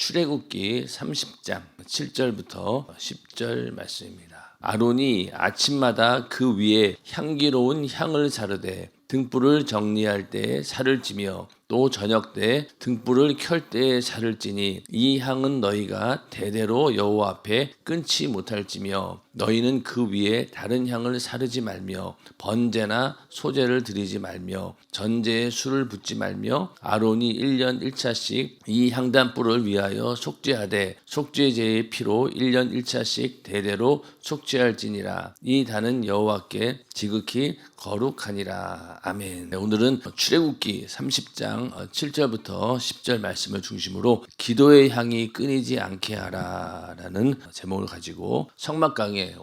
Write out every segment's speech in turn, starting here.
출애굽기 30장 7절부터 10절 말씀입니다. 아론이 아침마다 그 위에 향기로운 향을 사르되 등불을 정리할 때에 살을 찌며 또 저녁 때 등불을 켤 때에 살을 찌니 이 향은 너희가 대대로 여호와 앞에 끊지 못할지며 너희는 그 위에 다른 향을 사르지 말며 번제나 소제를 드리지 말며 전제에 술을 붓지 말며 아론이 1년 1차씩 이 향단불을 위하여 속죄하되 속죄제의 피로 1년 1차씩 대대로 속죄할지니라. 이 단은 여호와께 지극히 거룩하니라. 아멘. 오늘은 출애굽기 30장 7절부터 10절 말씀을 중심으로 기도의 향이 끊이지 않게 하라라는 제목을 가지고 성막 강의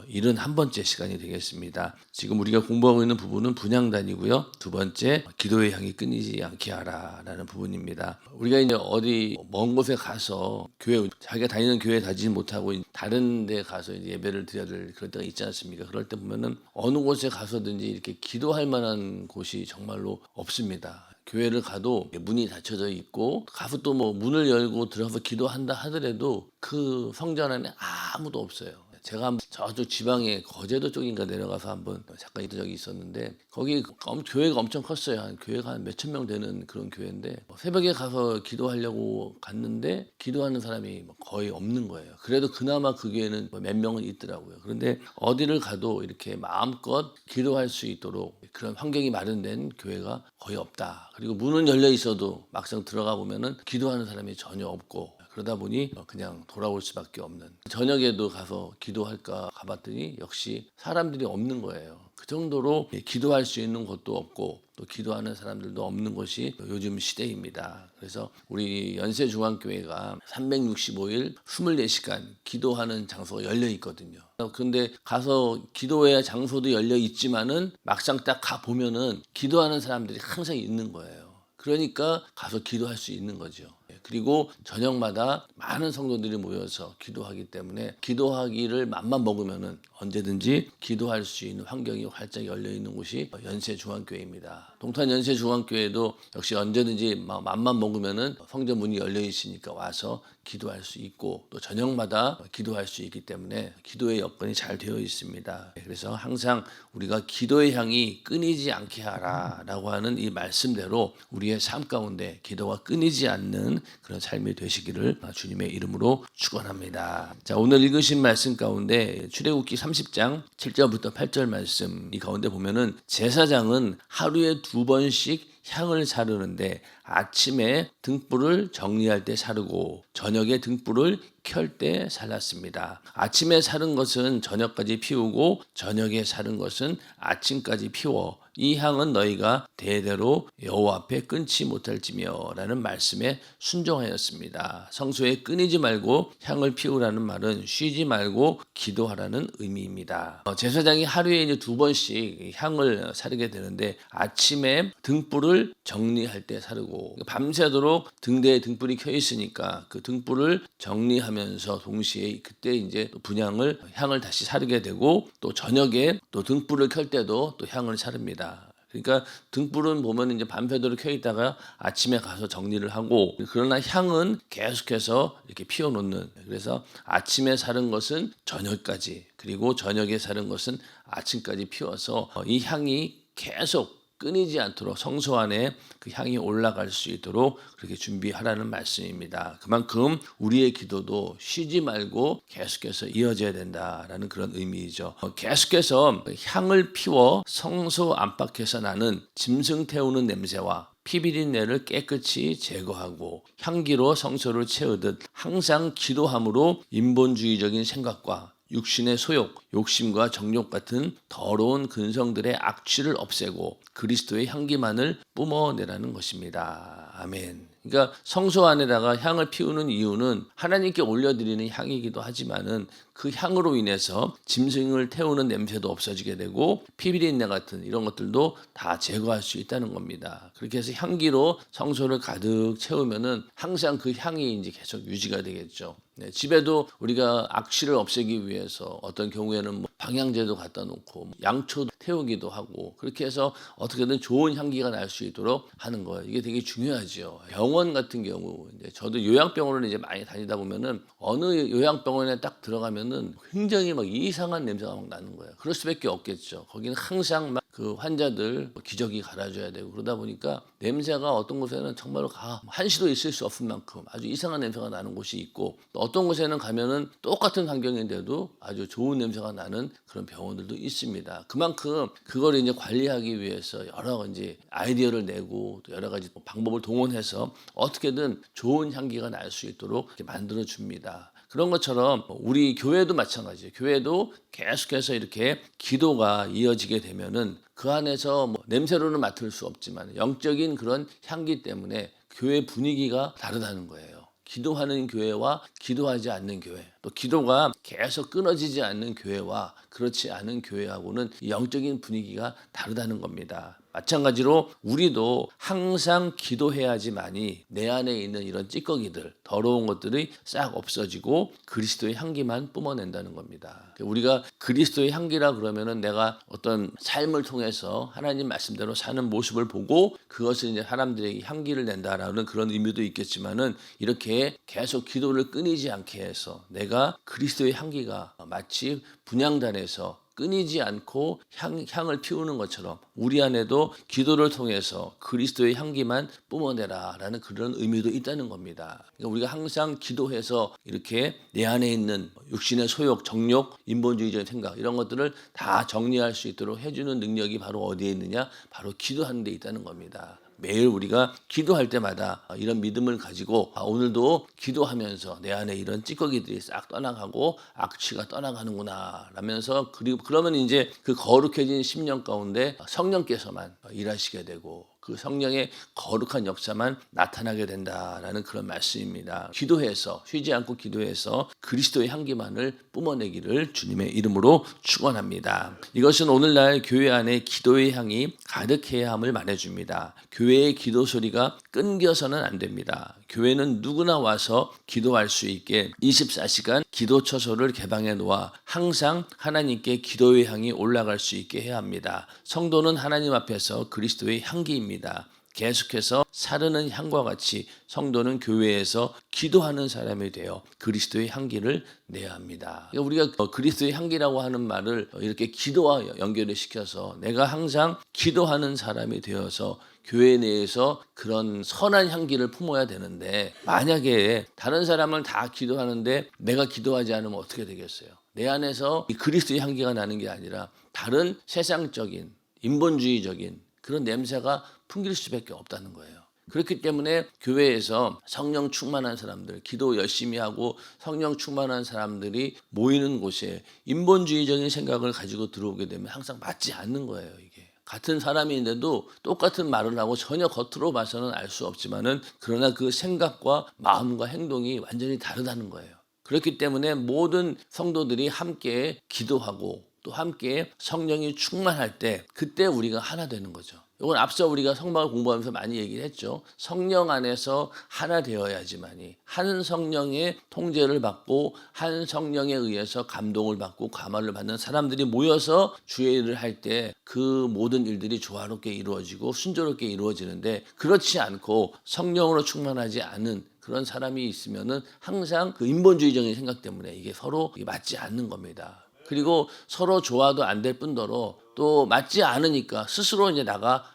71번째 시간이 되겠습니다. 지금 우리가 공부하고 있는 부분은 분향단이고요. 두 번째 기도의 향이 끊이지 않게 하라라는 부분입니다. 우리가 이제 어디 먼 곳에 가서 교회 자기가 다니는 교회에 다니지 못하고 다른 데 가서 이제 예배를 드려야 될 그런 때가 있지 않습니까? 그럴 때 보면은 어느 곳에 가서든지 이렇게 기도할 만한 곳이 정말로 없습니다. 교회를 가도 문이 닫혀져 있고 가서 또 뭐 문을 열고 들어가서 기도한다 하더라도 그 성전 안에 아무도 없어요. 제가 저쪽 지방에 거제도 쪽인가 내려가서 한번 잠깐 있던 적이 있었는데 거기 교회가 엄청 컸어요. 교회가 한 몇천 명 되는 그런 교회인데 새벽에 가서 기도하려고 갔는데 기도하는 사람이 거의 없는 거예요. 그래도 그나마 그 교회는 몇 명은 있더라고요. 그런데 어디를 가도 이렇게 마음껏 기도할 수 있도록 그런 환경이 마련된 교회가 거의 없다. 그리고 문은 열려 있어도 막상 들어가 보면은 기도하는 사람이 전혀 없고 그러다 보니 그냥 돌아올 수밖에 없는. 저녁에도 가서 기도할까 가봤더니 역시 사람들이 없는 거예요. 그 정도로 기도할 수 있는 곳도 없고 또 기도하는 사람들도 없는 것이 요즘 시대입니다. 그래서 우리 연세중앙교회가 365일 24시간 기도하는 장소가 열려 있거든요. 그런데 가서 기도해야 장소도 열려 있지만은 막상 딱 가 보면은 기도하는 사람들이 항상 있는 거예요. 그러니까 가서 기도할 수 있는 거죠. 그리고 저녁마다 많은 성도들이 모여서 기도하기 때문에 기도하기를 맘만 먹으면은 언제든지 기도할 수 있는 환경이 활짝 열려 있는 곳이 연세중앙교회입니다. 동탄 연세중앙교회도 역시 언제든지 맘만 먹으면은 성전 문이 열려 있으니까 와서 기도할 수 있고 또 저녁마다 기도할 수 있기 때문에 기도의 여건이 잘 되어 있습니다. 그래서 항상 우리가 기도의 향이 끊이지 않게 하라라고 하는 이 말씀대로 우리의 삶 가운데 기도가 끊이지 않는 그런 삶이 되시기를 주님의 이름으로 축원합니다. 자, 오늘 읽으신 말씀 가운데 출애굽기 30장 7절부터 8절 말씀 이 가운데 보면은 제사장은 하루에 2번씩 향을 사르는데 아침에 등불을 정리할 때 사르고 저녁에 등불을 켤 때 살랐습니다. 아침에 사른 것은 저녁까지 피우고 저녁에 사른 것은 아침까지 피워 이 향은 너희가 대대로 여호와 앞에 끊지 못할지며 라는 말씀에 순종하였습니다. 성소에 끊이지 말고 향을 피우라는 말은 쉬지 말고 기도하라는 의미입니다. 제사장이 하루에 이제 2번씩 향을 사르게 되는데 아침에 등불을 정리할 때 사르고 밤새도록 등대에 등불이 켜 있으니까 그 등불을 정리하면서 동시에 그때 이제 분향을 향을 다시 사르게 되고 또 저녁에 또 등불을 켤 때도 또 향을 사릅니다. 그러니까 등불은 보면 이제 밤새도록 켜 있다가 아침에 가서 정리를 하고 그러나 향은 계속해서 이렇게 피워놓는. 그래서 아침에 사른 것은 저녁까지 그리고 저녁에 사른 것은 아침까지 피워서 이 향이 계속 끊이지 않도록 성소 안에 그 향이 올라갈 수 있도록 그렇게 준비하라는 말씀입니다. 그만큼 우리의 기도도 쉬지 말고 계속해서 이어져야 된다라는 그런 의미이죠. 계속해서 향을 피워 성소 안팎에서 나는 짐승 태우는 냄새와 피비린내를 깨끗이 제거하고 향기로 성소를 채우듯 항상 기도함으로 인본주의적인 생각과 육신의 소욕, 욕심과 정욕 같은 더러운 근성들의 악취를 없애고 그리스도의 향기만을 뿜어내라는 것입니다. 아멘. 그러니까 성소 안에다가 향을 피우는 이유는 하나님께 올려드리는 향이기도 하지만은 그 향으로 인해서 짐승을 태우는 냄새도 없어지게 되고 피비린내 같은 이런 것들도 다 제거할 수 있다는 겁니다. 그렇게 해서 향기로 성소를 가득 채우면은 항상 그 향이 이제 계속 유지가 되겠죠. 네, 집에도 우리가 악취를 없애기 위해서 어떤 경우에는 뭐 방향제도 갖다 놓고 양초 태우기도 하고 그렇게 해서 어떻게든 좋은 향기가 날 수 있도록 하는 거예요. 이게 되게 중요하죠. 병원 같은 경우 이제 저도 요양병원을 이제 많이 다니다 보면은 어느 요양병원에 딱 들어가면은 굉장히 막 이상한 냄새가 막 나는 거예요. 그럴 수밖에 없겠죠. 거기는 항상 막 그 환자들 기저귀 갈아줘야 되고 그러다 보니까 냄새가 어떤 곳에는 정말로 한시도 있을 수 없을 만큼 아주 이상한 냄새가 나는 곳이 있고 또 어떤 곳에는 가면은 똑같은 환경인데도 아주 좋은 냄새가 나는 그런 병원들도 있습니다. 그만큼 그걸 이제 관리하기 위해서 여러 가지 아이디어를 내고 또 여러 가지 방법을 동원해서 어떻게든 좋은 향기가 날 수 있도록 이렇게 만들어 줍니다. 그런 것처럼 우리 교회도 마찬가지예요. 교회도 계속해서 이렇게 기도가 이어지게 되면은 그 안에서 뭐 냄새로는 맡을 수 없지만 영적인 그런 향기 때문에 교회 분위기가 다르다는 거예요. 기도하는 교회와 기도하지 않는 교회, 또 기도가 계속 끊어지지 않는 교회와 그렇지 않은 교회하고는 영적인 분위기가 다르다는 겁니다. 마찬가지로 우리도 항상 기도해야지만이 내 안에 있는 이런 찌꺼기들, 더러운 것들이 싹 없어지고 그리스도의 향기만 뿜어낸다는 겁니다. 우리가 그리스도의 향기라 그러면은 내가 어떤 삶을 통해서 하나님 말씀대로 사는 모습을 보고 그것을 이제 사람들에게 향기를 낸다라는 그런 의미도 있겠지만은 이렇게 계속 기도를 끊이지 않게 해서 내가 그리스도의 향기가 마치 분향단에서 끊이지 않고 향을 피우는 것처럼 우리 안에도 기도를 통해서 그리스도의 향기만 뿜어내라라는 그런 의미도 있다는 겁니다. 그러니까 우리가 항상 기도해서 이렇게 내 안에 있는 육신의 소욕, 정욕, 인본주의적인 생각 이런 것들을 다 정리할 수 있도록 해주는 능력이 바로 어디에 있느냐? 바로 기도하는 데 있다는 겁니다. 매일 우리가 기도할 때마다 이런 믿음을 가지고 오늘도 기도하면서 내 안에 이런 찌꺼기들이 싹 떠나가고 악취가 떠나가는구나 라면서 그리고 그러면 이제 그 거룩해진 심령 가운데 성령께서만 일하시게 되고 그 성령의 거룩한 역사만 나타나게 된다라는 그런 말씀입니다. 기도해서 쉬지 않고 기도해서 그리스도의 향기만을 뿜어내기를 주님의 이름으로 축원합니다. 이것은 오늘날 교회 안에 기도의 향이 가득해야 함을 말해줍니다. 교회의 기도 소리가 끊겨서는 안 됩니다. 교회는 누구나 와서 기도할 수 있게 24시간 기도 처소를 개방해 놓아 항상 하나님께 기도의 향이 올라갈 수 있게 해야 합니다. 성도는 하나님 앞에서 그리스도의 향기입니다. 계속해서 사르는 향과 같이 성도는 교회에서 기도하는 사람이 되어 그리스도의 향기를 내야 합니다. 우리가 그리스도의 향기라고 하는 말을 이렇게 기도와 연결을 시켜서 내가 항상 기도하는 사람이 되어서 교회 내에서 그런 선한 향기를 품어야 되는데 만약에 다른 사람은 다 기도하는데 내가 기도하지 않으면 어떻게 되겠어요? 내 안에서 이 그리스도의 향기가 나는 게 아니라 다른 세상적인 인본주의적인 그런 냄새가 풍길 수밖에 없다는 거예요. 그렇기 때문에 교회에서 성령 충만한 사람들, 기도 열심히 하고 성령 충만한 사람들이 모이는 곳에 인본주의적인 생각을 가지고 들어오게 되면 항상 맞지 않는 거예요, 이게. 같은 사람인데도 똑같은 말을 하고 전혀 겉으로 봐서는 알 수 없지만은 그러나 그 생각과 마음과 행동이 완전히 다르다는 거예요. 그렇기 때문에 모든 성도들이 함께 기도하고 또 함께 성령이 충만할 때 그때 우리가 하나 되는 거죠. 이건 앞서 우리가 성막을 공부하면서 많이 얘기를 했죠. 성령 안에서 하나 되어야지만이 한 성령의 통제를 받고 한 성령에 의해서 감동을 받고 감화를 받는 사람들이 모여서 주의 일을 할 때 그 모든 일들이 조화롭게 이루어지고 순조롭게 이루어지는데 그렇지 않고 성령으로 충만하지 않은 그런 사람이 있으면은 항상 그 인본주의적인 생각 때문에 이게 서로 맞지 않는 겁니다. 그리고 서로 좋아도 안 될 뿐더러 또 맞지 않으니까 스스로 이제 나가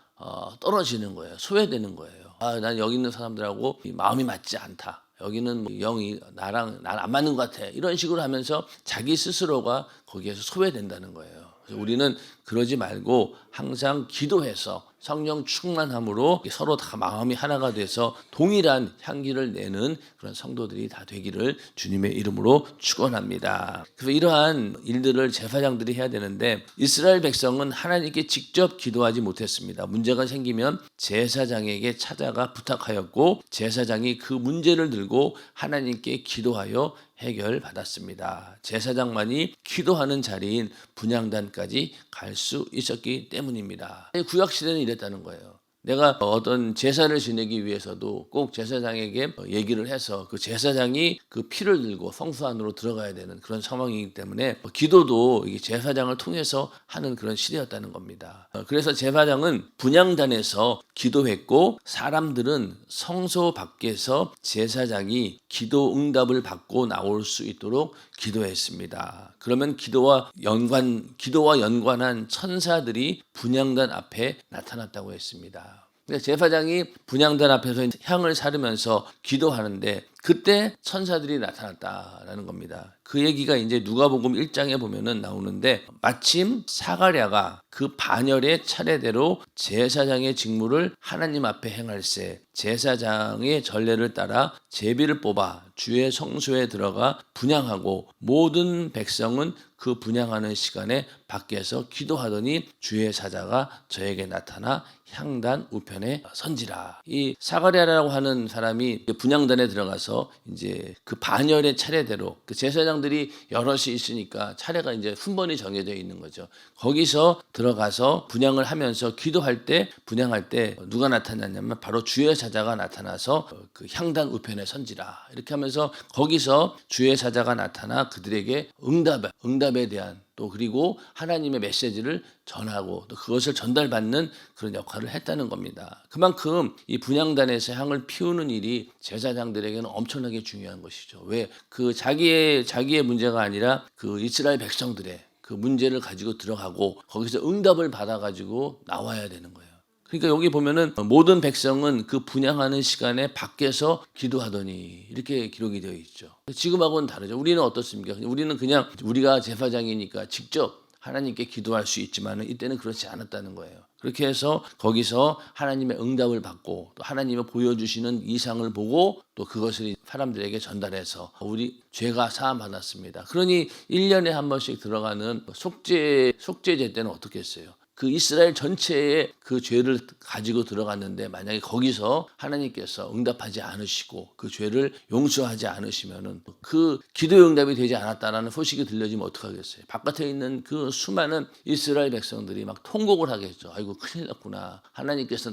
떨어지는 거예요. 소외되는 거예요. 난 여기 있는 사람들하고 마음이 맞지 않다. 여기는 영이 나랑 안 맞는 것 같아. 이런 식으로 하면서 자기 스스로가 거기에서 소외된다는 거예요. 그래서 우리는 그러지 말고 항상 기도해서 성령 충만함으로 서로 다 마음이 하나가 돼서 동일한 향기를 내는 그런 성도들이 다 되기를 주님의 이름으로 축원합니다. 그래서 이러한 일들을 제사장들이 해야 되는데 이스라엘 백성은 하나님께 직접 기도하지 못했습니다. 문제가 생기면 제사장에게 찾아가 부탁하였고 제사장이 그 문제를 들고 하나님께 기도하여 해결받았습니다. 제사장만이 기도하는 자리인 분향단까지 갈 수 있었기 때문입니다. 구약시대는 이랬다는 거예요. 내가 어떤 제사를 지내기 위해서도 꼭 제사장에게 얘기를 해서 그 제사장이 그 피를 들고 성소 안으로 들어가야 되는 그런 상황이기 때문에 기도도 이게 제사장을 통해서 하는 그런 시대였다는 겁니다. 그래서 제사장은 분향단에서 기도했고 사람들은 성소 밖에서 제사장이 기도 응답을 받고 나올 수 있도록 기도했습니다. 그러면 기도와 연관한 천사들이 분향단 앞에 나타났다고 했습니다. 제사장이 분향단 앞에서 향을 사르면서 기도하는데 그때 천사들이 나타났다라는 겁니다. 그 얘기가 이제 누가복음 1장에 보면은 나오는데 마침 사가랴가 그 반열의 차례대로 제사장의 직무를 하나님 앞에 행할세 제사장의 전례를 따라 제비를 뽑아 주의 성소에 들어가 분향하고 모든 백성은 그 분향하는 시간에 밖에서 기도하더니 주의 사자가 저에게 나타나 향단 우편에 선지라. 이 사가랴라고 하는 사람이 분향단에 들어가서 이제 그 반열의 차례대로 그 제사장들이 여럿이 있으니까 차례가 이제 순번이 정해져 있는 거죠. 거기서 들어가서 분향을 하면서 기도할 때 분향할 때 누가 나타났냐면 바로 주의 사자가 나타나서 그 향단 우편에 선지라. 이렇게 하면서 거기서 주의 사자가 나타나 그들에게 응답에 대한 또 그리고 하나님의 메시지를 전하고 또 그것을 전달받는 그런 역할을 했다는 겁니다. 그만큼 이 분향단에서 향을 피우는 일이 제사장들에게는 엄청나게 중요한 것이죠. 왜? 그 자기의 문제가 아니라 그 이스라엘 백성들의 그 문제를 가지고 들어가고 거기서 응답을 받아가지고 나와야 되는 거예요. 그러니까 여기 보면은 모든 백성은 그 분향하는 시간에 밖에서 기도하더니 이렇게 기록이 되어 있죠. 지금하고는 다르죠. 우리는 어떻습니까? 우리는 그냥 우리가 제사장이니까 직접 하나님께 기도할 수 있지만 이때는 그렇지 않았다는 거예요. 그렇게 해서 거기서 하나님의 응답을 받고 또 하나님의 보여주시는 이상을 보고 또 그것을 사람들에게 전달해서 우리 죄가 사함 받았습니다. 그러니 1년에 한 번씩 들어가는 속죄제 때는 어떻게 했어요? 그 이스라엘 전체의 그 죄를 가지고 들어갔는데 만약에 거기서 하나님께서 응답하지 않으시고 그 죄를 용서하지 않으시면은 그 기도의 응답이 되지 않았다라는 소식이 들려지면 어떡하겠어요? 바깥에 있는 그 수많은 이스라엘 백성들이 막 통곡을 하겠죠. 아이고 큰일 났구나. 하나님께서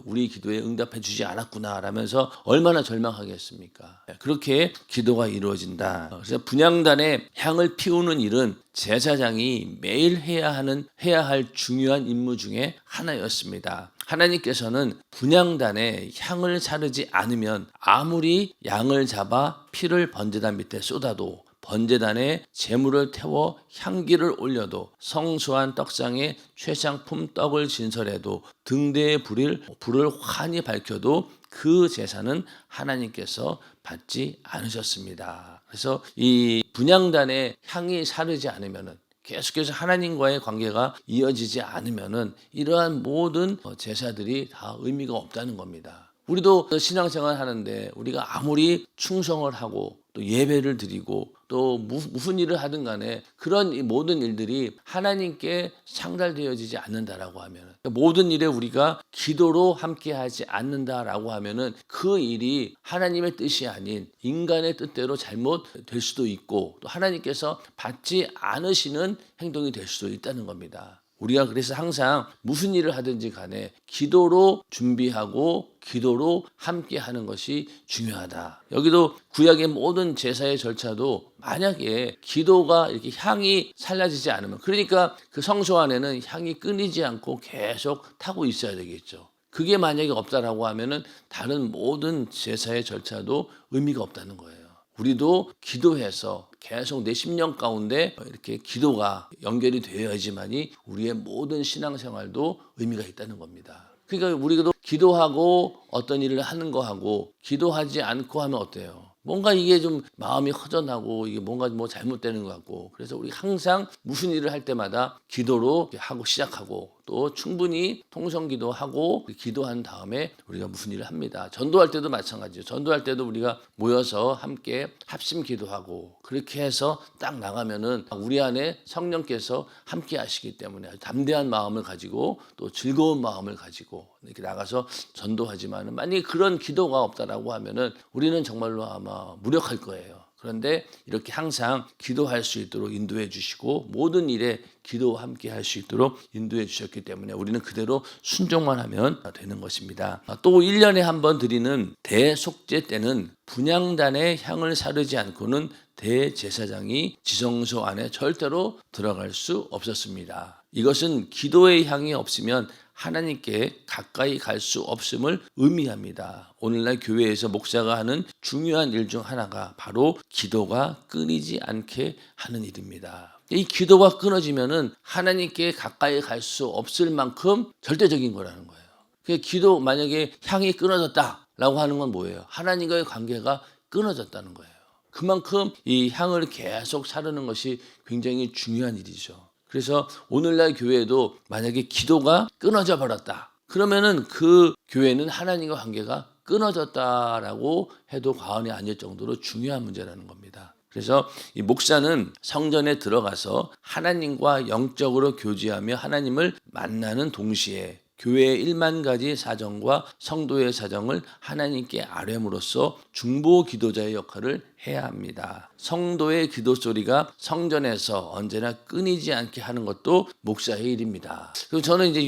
우리 기도에 응답해 주지 않았구나 라면서 얼마나 절망하겠습니까? 그렇게 기도가 이루어진다. 그래서 분향단에 향을 피우는 일은 제사장이 매일 해야 할 중요한 임무 중에 하나였습니다. 하나님께서는 분향단에 향을 사르지 않으면 아무리 양을 잡아 피를 번제단 밑에 쏟아도 번제단에 제물을 태워 향기를 올려도 성소한 떡상에 최상품 떡을 진설해도 등대의 불을 환히 밝혀도 그 제사는 하나님께서 받지 않으셨습니다. 그래서 이 분향단에 향이 사르지 않으면은 계속해서 하나님과의 관계가 이어지지 않으면은 이러한 모든 제사들이 다 의미가 없다는 겁니다. 우리도 신앙생활 하는데 우리가 아무리 충성을 하고 또 예배를 드리고 또 무슨 일을 하든 간에 그런 모든 일들이 하나님께 상달되어지지 않는다라고 하면 모든 일에 우리가 기도로 함께하지 않는다라고 하면은 그 일이 하나님의 뜻이 아닌 인간의 뜻대로 잘못될 수도 있고 또 하나님께서 받지 않으시는 행동이 될 수도 있다는 겁니다. 우리가 그래서 항상 무슨 일을 하든지 간에 기도로 준비하고 기도로 함께 하는 것이 중요하다. 여기도 구약의 모든 제사의 절차도 만약에 기도가 이렇게 향이 살라지지 않으면 그러니까 그 성소 안에는 향이 끊이지 않고 계속 타고 있어야 되겠죠. 그게 만약에 없다라고 하면은 다른 모든 제사의 절차도 의미가 없다는 거예요. 우리도 기도해서 계속 내 심령 가운데 이렇게 기도가 연결이 되어야지만이 우리의 모든 신앙생활도 의미가 있다는 겁니다. 그러니까 우리도 기도하고 어떤 일을 하는 거하고 기도하지 않고 하면 어때요? 뭔가 이게 좀 마음이 허전하고 이게 뭔가 뭐 잘못되는 것 같고 그래서 우리 항상 무슨 일을 할 때마다 기도로 하고 시작하고 또 충분히 통성기도하고 기도한 다음에 우리가 무슨 일을 합니다. 전도할 때도 마찬가지죠. 전도할 때도 우리가 모여서 함께 합심 기도하고 그렇게 해서 딱 나가면은 우리 안에 성령께서 함께 하시기 때문에 담대한 마음을 가지고 또 즐거운 마음을 가지고 이렇게 나가서 전도하지만은 만약에 그런 기도가 없다라고 하면은 우리는 정말로 아마 무력할 거예요. 그런데 이렇게 항상 기도할 수 있도록 인도해 주시고 모든 일에 기도와 함께 할 수 있도록 인도해 주셨기 때문에 우리는 그대로 순종만 하면 되는 것입니다. 또 1년에 한 번 드리는 대속죄 때는 분향단의 향을 사르지 않고는 대제사장이 지성소 안에 절대로 들어갈 수 없었습니다. 이것은 기도의 향이 없으면 하나님께 가까이 갈 수 없음을 의미합니다. 오늘날 교회에서 목사가 하는 중요한 일 중 하나가 바로 기도가 끊이지 않게 하는 일입니다. 이 기도가 끊어지면은 하나님께 가까이 갈 수 없을 만큼 절대적인 거라는 거예요. 기도 만약에 향이 끊어졌다라고 하는 건 뭐예요? 하나님과의 관계가 끊어졌다는 거예요. 그만큼 이 향을 계속 사르는 것이 굉장히 중요한 일이죠. 그래서 오늘날 교회도 만약에 기도가 끊어져 버렸다. 그러면은 그 교회는 하나님과 관계가 끊어졌다라고 해도 과언이 아닐 정도로 중요한 문제라는 겁니다. 그래서 이 목사는 성전에 들어가서 하나님과 영적으로 교제하며 하나님을 만나는 동시에 교회의 1만 가지 사정과 성도의 사정을 하나님께 아뢰므로써 중보 기도자의 역할을 해야 합니다. 성도의 기도 소리가 성전에서 언제나 끊이지 않게 하는 것도 목사의 일입니다. 그리고 저는 이제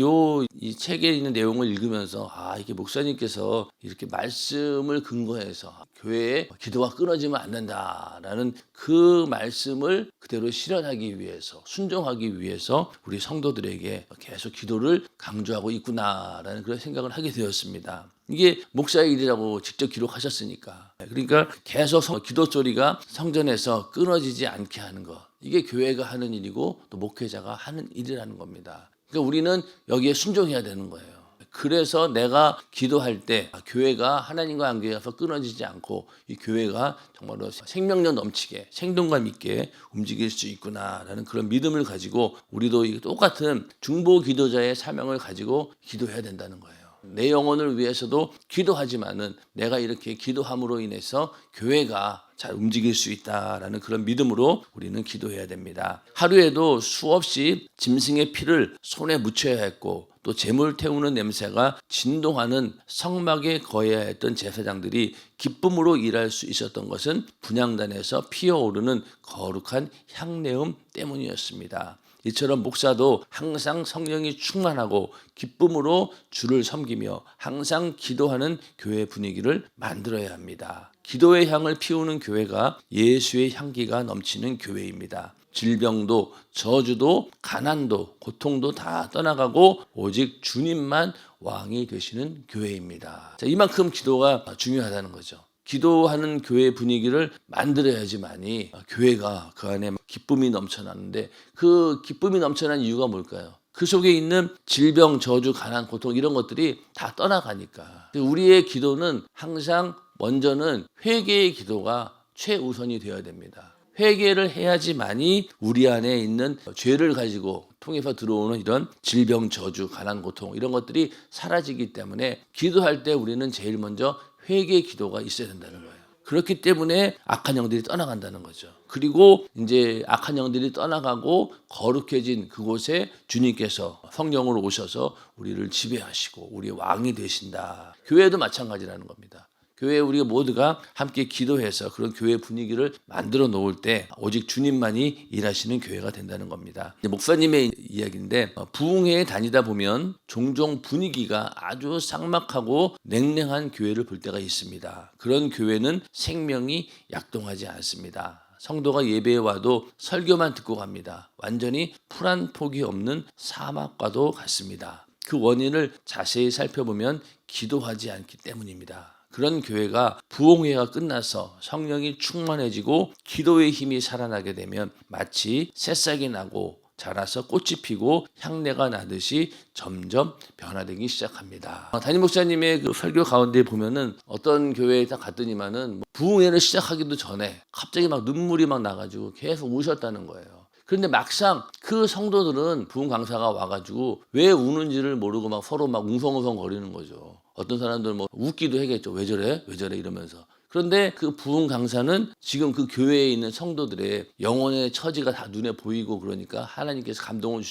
이 책에 있는 내용을 읽으면서 이게 목사님께서 이렇게 말씀을 근거해서 교회에 기도가 끊어지면 안 된다라는 그 말씀을 그대로 실현하기 위해서 순종하기 위해서 우리 성도들에게 계속 기도를 강조하고 있구나라는 그런 생각을 하게 되었습니다. 이게 목사의 일이라고 직접 기록하셨으니까. 그러니까 계속 기도 소리가 성전에서 끊어지지 않게 하는 것. 이게 교회가 하는 일이고 또 목회자가 하는 일이라는 겁니다. 그러니까 우리는 여기에 순종해야 되는 거예요. 그래서 내가 기도할 때 교회가 하나님과 관계에서 끊어지지 않고 이 교회가 정말로 생명력 넘치게 생동감 있게 움직일 수 있구나라는 그런 믿음을 가지고 우리도 똑같은 중보 기도자의 사명을 가지고 기도해야 된다는 거예요. 내 영혼을 위해서도 기도하지만은 내가 이렇게 기도함으로 인해서 교회가 잘 움직일 수 있다라는 그런 믿음으로 우리는 기도해야 됩니다. 하루에도 수없이 짐승의 피를 손에 묻혀야 했고 또 재물 태우는 냄새가 진동하는 성막에 거해야 했던 제사장들이 기쁨으로 일할 수 있었던 것은 분향단에서 피어오르는 거룩한 향내음 때문이었습니다. 이처럼 목사도 항상 성령이 충만하고 기쁨으로 주를 섬기며 항상 기도하는 교회 분위기를 만들어야 합니다. 기도의 향을 피우는 교회가 예수의 향기가 넘치는 교회입니다. 질병도 저주도 가난도 고통도 다 떠나가고 오직 주님만 왕이 되시는 교회입니다. 자, 이만큼 기도가 중요하다는 거죠. 기도하는 교회 분위기를 만들어야지만이 교회가 그 안에 기쁨이 넘쳐나는데 그 기쁨이 넘쳐난 이유가 뭘까요? 그 속에 있는 질병, 저주, 가난, 고통 이런 것들이 다 떠나가니까. 우리의 기도는 항상 먼저는 회개의 기도가 최우선이 되어야 됩니다. 회개를 해야지만이 우리 안에 있는 죄를 가지고 통해서 들어오는 이런 질병, 저주, 가난, 고통 이런 것들이 사라지기 때문에 기도할 때 우리는 제일 먼저 회개의 기도가 있어야 된다는 거예요. 그렇기 때문에 악한 영들이 떠나간다는 거죠. 그리고 이제 악한 영들이 떠나가고 거룩해진 그곳에 주님께서 성령으로 오셔서 우리를 지배하시고 우리의 왕이 되신다. 교회도 마찬가지라는 겁니다. 교회 우리가 모두가 함께 기도해서 그런 교회 분위기를 만들어 놓을 때 오직 주님만이 일하시는 교회가 된다는 겁니다. 목사님의 이야기인데 부흥회에 다니다 보면 종종 분위기가 아주 삭막하고 냉랭한 교회를 볼 때가 있습니다. 그런 교회는 생명이 약동하지 않습니다. 성도가 예배에 와도 설교만 듣고 갑니다. 완전히 풀 한 폭이 없는 사막과도 같습니다. 그 원인을 자세히 살펴보면 기도하지 않기 때문입니다. 그런 교회가 부흥회가 끝나서 성령이 충만해지고 기도의 힘이 살아나게 되면 마치 새싹이 나고 자라서 꽃이 피고 향내가 나듯이 점점 변화되기 시작합니다. 담임 목사님의 그 설교 가운데 보면은 어떤 교회에 딱 갔더니만은 부흥회를 시작하기도 전에 갑자기 막 눈물이 막 나가지고 계속 우셨다는 거예요. 그런데 막상 그 성도들은 부흥 강사가 와가지고 왜 우는지를 모르고 막 서로 막 웅성웅성 거리는 거죠. 어떤 사람들은 뭐 웃기도 하겠죠. 왜 저래? 왜 저래? 이러면서. 그런데 그 부흥 강사는 지금 그 교회에 있는 성도들의 영혼의 처지가 다 눈에 보이고 그러니까 하나님께서 감동을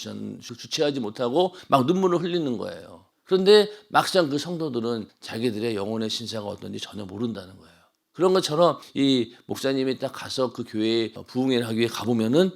주체하지 못하고 막 눈물을 흘리는 거예요. 그런데 막상 그 성도들은 자기들의 영혼의 신사가 어떤지 전혀 모른다는 거예요. 그런 것처럼 이 목사님이 딱 가서 그 교회에 부흥회를 하기 위해 가보면은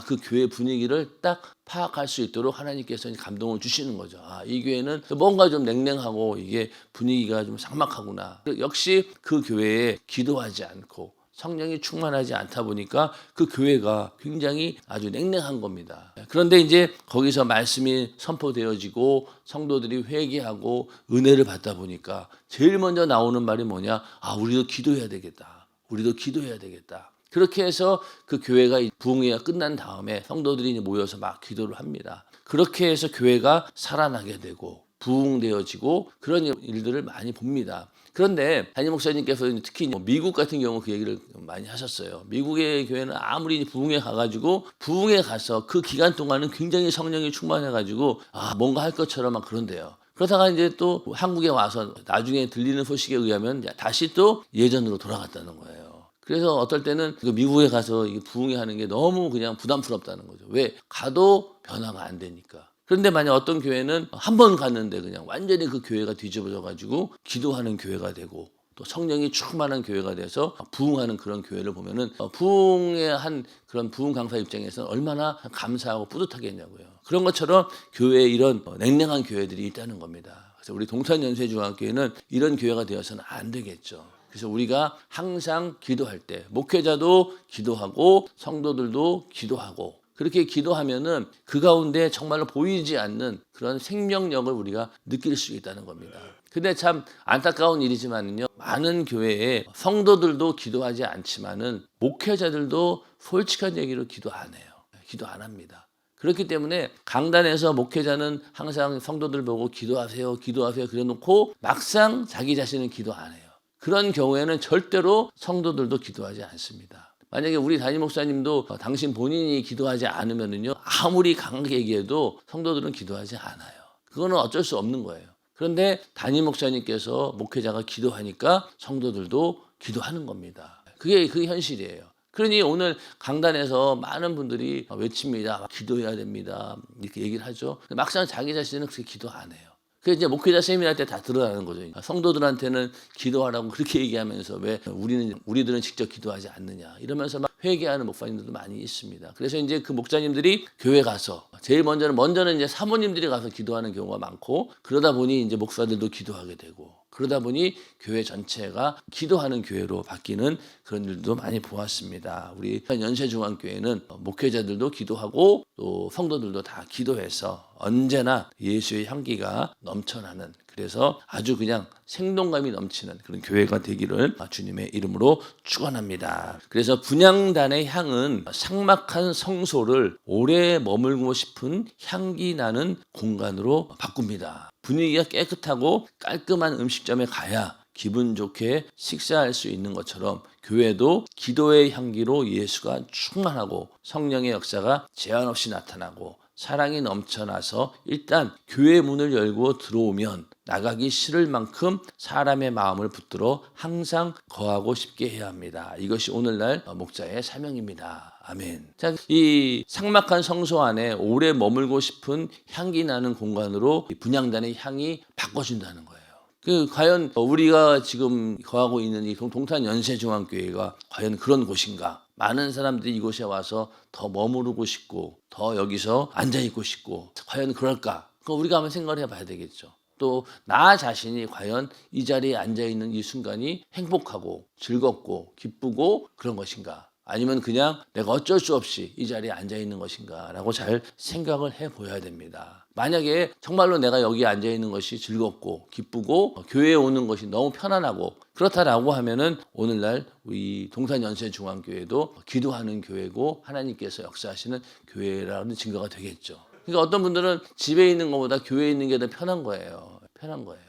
그 교회 분위기를 딱 파악할 수 있도록 하나님께서 감동을 주시는 거죠. 이 교회는 뭔가 좀 냉랭하고 이게 분위기가 좀 삭막하구나. 역시 그 교회에 기도하지 않고 성령이 충만하지 않다 보니까 그 교회가 굉장히 아주 냉랭한 겁니다. 그런데 이제 거기서 말씀이 선포되어지고 성도들이 회개하고 은혜를 받다 보니까 제일 먼저 나오는 말이 뭐냐? 우리도 기도해야 되겠다. 우리도 기도해야 되겠다. 그렇게 해서 그 교회가 부흥회가 끝난 다음에 성도들이 모여서 막 기도를 합니다. 그렇게 해서 교회가 살아나게 되고 부흥되어지고 그런 일들을 많이 봅니다. 그런데 담임 목사님께서 특히 미국 같은 경우 그 얘기를 많이 하셨어요. 미국의 교회는 아무리 부흥회 가가지고 부흥회 가서 그 기간 동안은 굉장히 성령이 충만해가지고 뭔가 할 것처럼 막 그런데요. 그러다가 이제 또 한국에 와서 나중에 들리는 소식에 의하면 다시 또 예전으로 돌아갔다는 거예요. 그래서 어떨 때는 미국에 가서 부흥회 하는 게 너무 그냥 부담스럽다는 거죠. 왜? 가도 변화가 안 되니까. 그런데 만약 어떤 교회는 한 번 갔는데 그냥 완전히 그 교회가 뒤집어져 가지고 기도하는 교회가 되고 또 성령이 충만한 교회가 돼서 부흥하는 그런 교회를 보면은 부흥의 한 그런 부흥 강사 입장에서는 얼마나 감사하고 뿌듯하겠냐고요. 그런 것처럼 교회에 이런 냉랭한 교회들이 있다는 겁니다. 그래서 우리 동탄연세중앙교회는 이런 교회가 되어서는 안 되겠죠. 그래서 우리가 항상 기도할 때 목회자도 기도하고 성도들도 기도하고 그렇게 기도하면은 그 가운데 정말로 보이지 않는 그런 생명력을 우리가 느낄 수 있다는 겁니다. 근데 참 안타까운 일이지만요. 많은 교회에 성도들도 기도하지 않지만은 목회자들도 솔직한 얘기로 기도 안 해요. 기도 안 합니다. 그렇기 때문에 강단에서 목회자는 항상 성도들 보고 기도하세요, 기도하세요 그래 놓고 막상 자기 자신은 기도 안 해요. 그런 경우에는 절대로 성도들도 기도하지 않습니다. 만약에 우리 담임 목사님도 당신 본인이 기도하지 않으면은요, 아무리 강하게 얘기해도 성도들은 기도하지 않아요. 그거는 어쩔 수 없는 거예요. 그런데 담임 목사님께서 목회자가 기도하니까 성도들도 기도하는 겁니다. 그게 현실이에요. 그러니 오늘 강단에서 많은 분들이 외칩니다. 기도해야 됩니다. 이렇게 얘기를 하죠. 막상 자기 자신은 그렇게 기도 안 해요. 그게 이제 목회자 세미나 때 다 드러나는 거죠. 성도들한테는 기도하라고 그렇게 얘기하면서 왜 우리들은 직접 기도하지 않느냐 이러면서 막 회개하는 목사님들도 많이 있습니다. 그래서 이제 그 목사님들이 교회 가서 제일 먼저는 이제 사모님들이 가서 기도하는 경우가 많고 그러다 보니 이제 목사들도 기도하게 되고 그러다 보니 교회 전체가 기도하는 교회로 바뀌는 그런 일도 많이 보았습니다. 우리 연세중앙교회는 목회자들도 기도하고 또 성도들도 다 기도해서 언제나 예수의 향기가 넘쳐나는 그래서 아주 그냥 생동감이 넘치는 그런 교회가 되기를 주님의 이름으로 축원합니다. 그래서 분향단의 향은 삭막한 성소를 오래 머물고 싶은 향기 나는 공간으로 바꿉니다. 분위기가 깨끗하고 깔끔한 음식점에 가야 기분 좋게 식사할 수 있는 것처럼 교회도 기도의 향기로 예수가 충만하고 성령의 역사가 제한 없이 나타나고 사랑이 넘쳐나서 일단 교회 문을 열고 들어오면 나가기 싫을 만큼 사람의 마음을 붙들어 항상 거하고 싶게 해야 합니다. 이것이 오늘날 목자의 사명입니다. 아멘. 자, 이 삭막한 성소 안에 오래 머물고 싶은 향기 나는 공간으로 분향단의 향이 바꿔준다는 거예요. 과연 우리가 지금 거하고 있는 이 동탄연세중앙교회가 과연 그런 곳인가? 많은 사람들이 이곳에 와서 더 머무르고 싶고 더 여기서 앉아있고 싶고 과연 그럴까? 그거 우리가 한번 생각을 해봐야 되겠죠. 또 나 자신이 과연 이 자리에 앉아있는 이 순간이 행복하고 즐겁고 기쁘고 그런 것인가? 아니면 그냥 내가 어쩔 수 없이 이 자리에 앉아있는 것인가 라고 잘 생각을 해보아야 됩니다. 만약에 정말로 내가 여기 앉아있는 것이 즐겁고 기쁘고 교회에 오는 것이 너무 편안하고 그렇다라고 하면은 오늘날 우리 동탄연세중앙교회도 기도하는 교회고 하나님께서 역사하시는 교회라는 증거가 되겠죠. 그러니까 어떤 분들은 집에 있는 것보다 교회에 있는 게 더 편한 거예요. 편한 거예요.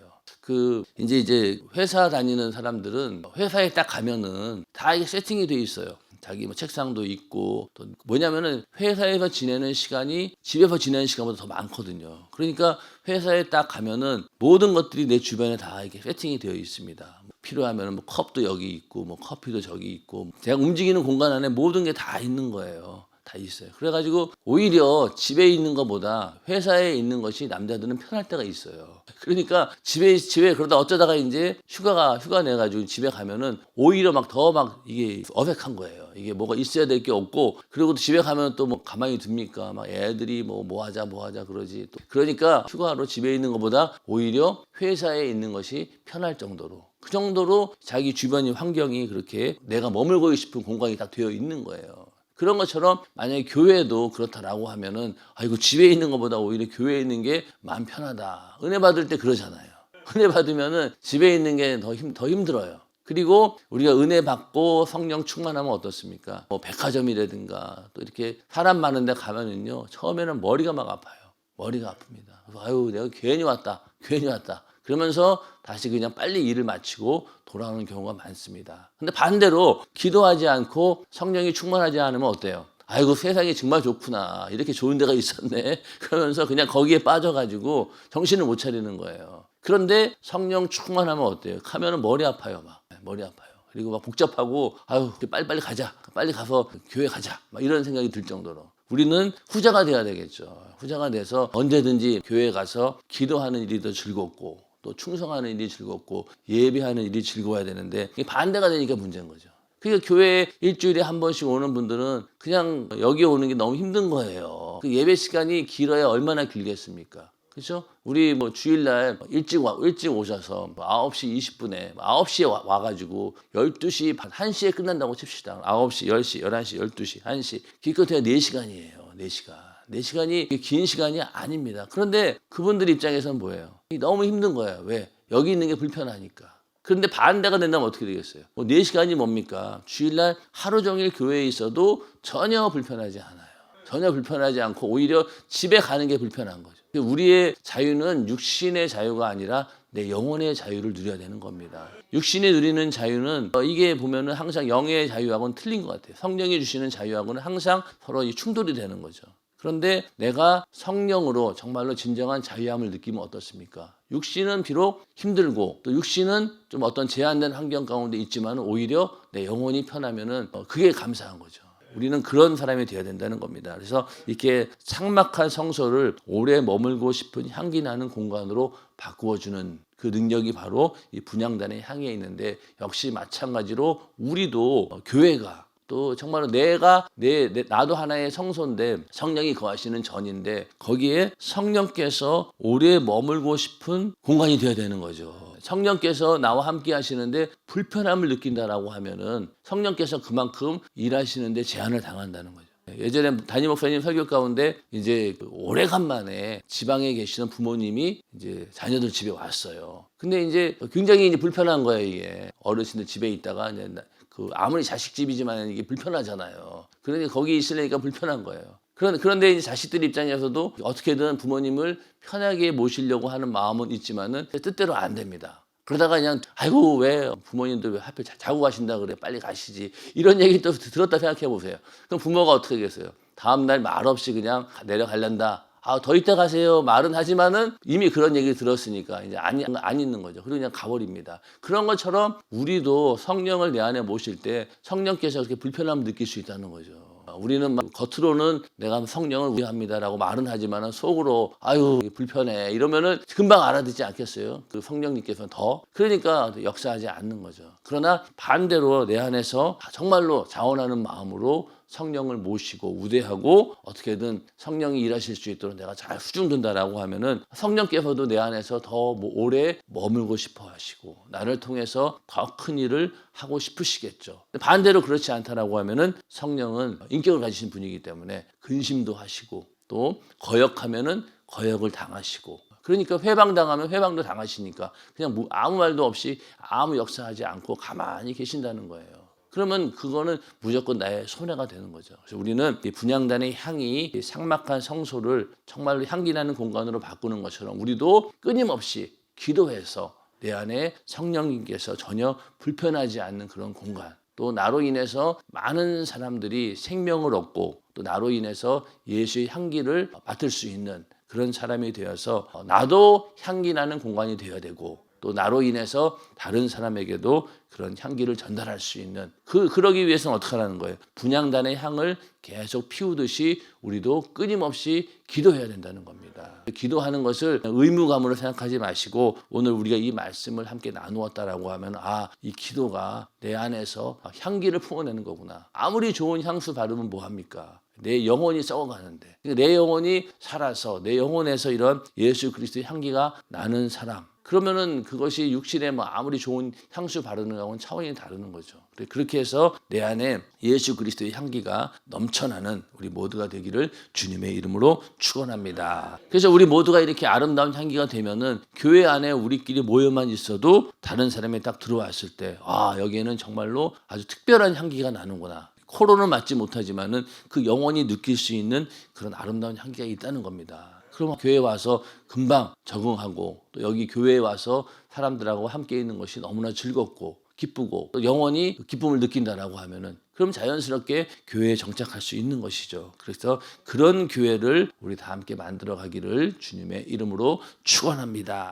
이제 회사 다니는 사람들은 회사에 딱 가면은 다 이게 세팅이 돼 있어요. 자기 책상도 있고 또 뭐냐면은 회사에서 지내는 시간이 집에서 지내는 시간보다 더 많거든요. 그러니까 회사에 딱 가면은 모든 것들이 내 주변에 다 이렇게 세팅이 되어 있습니다. 필요하면은 컵도 여기 있고 커피도 저기 있고 제가 움직이는 공간 안에 모든 게 다 있는 거예요. 다 다 있어요. 그래가지고 오히려 집에 있는 것보다 회사에 있는 것이 남자들은 편할 때가 있어요. 그러니까 집에 그러다 어쩌다가 이제 휴가 내가지고 집에 가면은 오히려 막 이게 어색한 거예요. 이게 뭐가 있어야 될 게 없고, 그리고 또 집에 가면 또 뭐 가만히 둡니까? 막 애들이 뭐 하자 그러지. 또 그러니까 휴가로 집에 있는 것보다 오히려 회사에 있는 것이 편할 정도로, 그 정도로 자기 주변의 환경이 그렇게 내가 머물고 싶은 공간이 딱 되어 있는 거예요. 그런 것처럼 만약에 교회도 그렇다라고 하면은 이거 집에 있는 것보다 오히려 교회에 있는 게 마음 편하다. 은혜 받을 때 그러잖아요. 은혜 받으면은 집에 있는 게 더 힘들어요. 그리고 우리가 은혜 받고 성령 충만하면 어떻습니까? 뭐 백화점이라든가 또 이렇게 사람 많은 데 가면은요, 처음에는 머리가 막 아파요. 머리가 아픕니다. 그래서 내가 괜히 왔다. 그러면서 다시 그냥 빨리 일을 마치고 돌아오는 경우가 많습니다. 근데 반대로 기도하지 않고 성령이 충만하지 않으면 어때요? 아이고, 세상이 정말 좋구나. 이렇게 좋은 데가 있었네. 그러면서 그냥 거기에 빠져가지고 정신을 못 차리는 거예요. 그런데 성령 충만하면 어때요? 가면은 머리 아파요. 머리 아파요. 그리고 막 복잡하고, 빨리 가자. 빨리 가서 교회 가자. 막 이런 생각이 들 정도로. 우리는 후자가 돼야 되겠죠. 후자가 돼서 언제든지 교회에 가서 기도하는 일이 더 즐겁고, 또 충성하는 일이 즐겁고, 예배하는 일이 즐거워야 되는데, 이게 반대가 되니까 문제인 거죠. 그러니까 교회에 일주일에 한 번씩 오는 분들은 그냥 여기 오는 게 너무 힘든 거예요. 그 예배 시간이 길어야 얼마나 길겠습니까? 그렇죠? 우리 주일날 일찍 오셔서 9시 20분에 9시에 와가지고 12시 반 1시에 끝난다고 칩시다. 9시, 10시, 11시, 12시, 1시. 기껏해야 4시간이에요. 4시간. 4시간이 긴 시간이 아닙니다. 그런데 그분들 입장에서는 뭐예요? 너무 힘든 거예요. 왜? 여기 있는 게 불편하니까. 그런데 반대가 된다면 어떻게 되겠어요? 4시간이 뭡니까? 주일날 하루 종일 교회에 있어도 전혀 불편하지 않아요. 전혀 불편하지 않고 오히려 집에 가는 게 불편한 거죠. 우리의 자유는 육신의 자유가 아니라 내 영혼의 자유를 누려야 되는 겁니다. 육신이 누리는 자유는 이게 보면은 항상 영의 자유하고는 틀린 것 같아요. 성령이 주시는 자유하고는 항상 서로 충돌이 되는 거죠. 그런데 내가 성령으로 정말로 진정한 자유함을 느끼면 어떻습니까? 육신은 비록 힘들고 또 육신은 좀 어떤 제한된 환경 가운데 있지만 오히려 내 영혼이 편하면은 그게 감사한 거죠. 우리는 그런 사람이 되어야 된다는 겁니다. 그래서 이렇게 삭막한 성소를 오래 머물고 싶은 향기 나는 공간으로 바꾸어주는 그 능력이 바로 이 분향단의 향에 있는데, 역시 마찬가지로 우리도 교회가 또 정말로 나도 하나의 성소인데 성령이 거하시는 전인데 거기에 성령께서 오래 머물고 싶은 공간이 되어야 되는 거죠. 성령께서 나와 함께 하시는데 불편함을 느낀다라고 하면은 성령께서 그만큼 일하시는데 제한을 당한다는 거죠. 예전에 담임 목사님 설교 가운데 이제 오래간만에 지방에 계시는 부모님이 이제 자녀들 집에 왔어요. 근데 이제 굉장히 이제 불편한 거예요, 이게. 어르신들 집에 있다가 이제 아무리 자식 집이지만 이게 불편하잖아요. 그러니까 거기 있으려니까 불편한 거예요. 그런데 이제 자식들 입장에서도 어떻게든 부모님을 편하게 모시려고 하는 마음은 있지만은 뜻대로 안 됩니다. 그러다가 그냥 아이고 왜 부모님들 왜 하필 자고 가신다 그래, 빨리 가시지, 이런 얘기 또 들었다 생각해 보세요. 그럼 부모가 어떻게 하겠어요? 다음날 말없이 그냥 내려갈란다, 더 이따 가세요 말은 하지만은 이미 그런 얘기 들었으니까 이제 안 있는 거죠. 그리고 그냥 가버립니다. 그런 것처럼 우리도 성령을 내 안에 모실 때 성령께서 그렇게 불편함을 느낄 수 있다는 거죠. 우리는 겉으로는 내가 성령을 위합니다라고 말은 하지만은 속으로 아유 불편해 이러면은 금방 알아듣지 않겠어요? 그 성령님께서는 더 그러니까 역사하지 않는 거죠. 그러나 반대로 내 안에서 정말로 자원하는 마음으로 성령을 모시고 우대하고 어떻게든 성령이 일하실 수 있도록 내가 잘 수중든다라고 하면은 성령께서도 내 안에서 더 오래 머물고 싶어 하시고 나를 통해서 더 큰 일을 하고 싶으시겠죠. 반대로 그렇지 않다라고 하면은 성령은 인격을 가지신 분이기 때문에 근심도 하시고 또 거역하면은 거역을 당하시고, 그러니까 회방당하면 회방도 당하시니까 그냥 아무 말도 없이 아무 역사하지 않고 가만히 계신다는 거예요. 그러면 그거는 무조건 나의 손해가 되는 거죠. 그래서 우리는 이 분향단의 향이 이 삭막한 성소를 정말로 향기 나는 공간으로 바꾸는 것처럼 우리도 끊임없이 기도해서 내 안에 성령님께서 전혀 불편하지 않는 그런 공간, 또 나로 인해서 많은 사람들이 생명을 얻고 또 나로 인해서 예수의 향기를 맡을 수 있는 그런 사람이 되어서 나도 향기 나는 공간이 되어야 되고 또 나로 인해서 다른 사람에게도 그런 향기를 전달할 수 있는 그러기 위해서는 어떻게 하라는 거예요? 분향단의 향을 계속 피우듯이 우리도 끊임없이 기도해야 된다는 겁니다. 기도하는 것을 의무감으로 생각하지 마시고 오늘 우리가 이 말씀을 함께 나누었다라고 하면 이 기도가 내 안에서 향기를 품어내는 거구나. 아무리 좋은 향수 바르면 뭐합니까? 내 영혼이 썩어가는데 내 영혼이 살아서 내 영혼에서 이런 예수 그리스도의 향기가 나는 사람, 그러면은 그것이 육신에 아무리 좋은 향수 바르는 거하고는 차원이 다르는 거죠. 그렇게 해서 내 안에 예수 그리스도의 향기가 넘쳐나는 우리 모두가 되기를 주님의 이름으로 축원합니다. 그래서 우리 모두가 이렇게 아름다운 향기가 되면은 교회 안에 우리끼리 모여만 있어도 다른 사람이 딱 들어왔을 때 여기에는 정말로 아주 특별한 향기가 나는구나. 코로는 맡지 못하지만은 그 영혼이 느낄 수 있는 그런 아름다운 향기가 있다는 겁니다. 그러면 교회에 와서 금방 적응하고 또 여기 교회에 와서 사람들하고 함께 있는 것이 너무나 즐겁고 기쁘고 또 영혼이 기쁨을 느낀다라고 하면은 그럼 자연스럽게 교회에 정착할 수 있는 것이죠. 그래서 그런 교회를 우리 다 함께 만들어 가기를 주님의 이름으로 축원합니다.